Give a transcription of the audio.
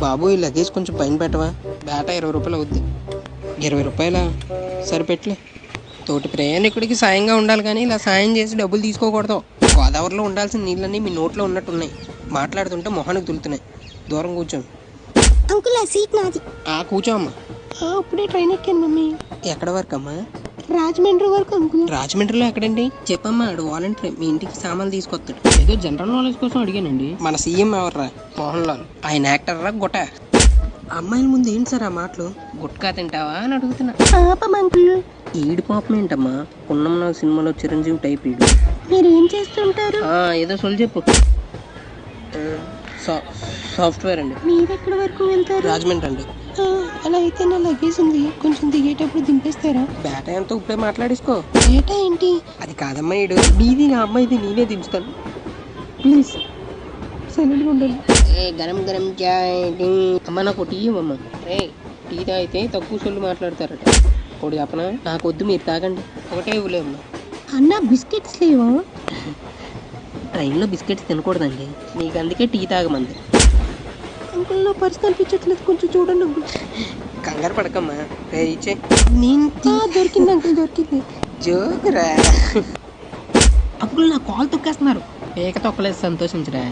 బాబు ఈ లగేజ్ కొంచెం పైన పెట్టవా? బేట 20 రూపాయలు అవుద్ది. 20 రూపాయల సరిపెట్టలే. తోటి ప్రయాణికుడికి సాయంగా ఉండాలి కానీ ఇలా సాయం చేసి డబ్బులు తీసుకోకూడదు. గోదావరిలో ఉండాల్సిన నీళ్ళన్నీ మీ నోట్లో ఉన్నట్టున్నాయి. మాట్లాడుతుంటే మొహానికి తులుతున్నాయి. దూరం కూర్చోండి. అంకుల్ ఆ సీట్ నాది. కూర్చో అమ్మా. ఇప్పుడే ట్రైన్ ఎక్కాను మమ్మీ. ఎక్కడ వరకు అమ్మా? రాజమండ్రి వరకు అంకుల్. రాజమండ్రిలో ఎక్కడండి? చెప్పమ్మా. ఆడు వాలంటీర్ మీ ఇంటికి సామాన్లు తీసుకొస్తాడు. ఏదో జనరల్ నాలెడ్జ్ కోసం అడిగానండి. మన సీఎం ఎవర్రా? మోహన్ లాల్. ఆయన యాక్టర్ రా గుట్ట. అమ్మాయిల ముందు ఏంటి సార్ ఆ మాటలు? గుట్కా తింటావా అని అడుగుతున్నా. పాపం అంకుల్. ఈడు పాపం ఏంటమ్మా? పున్నమ్మ సినిమాలో చిరంజీవి టైప్ ఈడు. మీరు ఏం చేస్తుంటారు? ఏదో సొల్లు చెప్పు. సాఫ్ట్వేర్ అండి. మీరు ఎక్కడి వరకు వెళ్తారు? రాజమండ్రి అండి. అలా అయితే నా లగేజ్ ఉంది, కొంచెం దిగేటప్పుడు దింపేస్తారా? బేట ఎంతో ఇప్పుడే మాట్లాడేసుకో. ఏటా ఏంటి? అది కాదమ్మా, ఈడు నీది నా అమ్మాయిది నేనే దించుతాను. ప్లీజ్ సైలెంట్గా ఉండండి. గరం గరం చాయ్ టీ. అమ్మ నాకు టీ ఇవ్వమ్మా. టీ తాగితే తక్కువ సొల్లు మాట్లాడతారట. ఒకటి చెప్పనా? నాకు వద్దు, మీరు తాగండి. ఒకటే ఇవ్వలేమ్మా. అన్న బిస్కెట్స్ లేవా? ట్రైన్లో బిస్కెట్స్ తినకూడదండి. నీకు అందుకే టీ తాగమంది. అంకుల్ నా పర్స్ కనిపించట్లేదు, కొంచెం చూడండి అంకుల్. కంగారు పడకమ్మా. ఇచ్చే. నేను దొరికింది అంకుల్, దొరికింది. జోకురా. అంకుల్ నా కాల్ తొక్కేస్తున్నారు. పేక తొక్కలేదు, సంతోషించరా.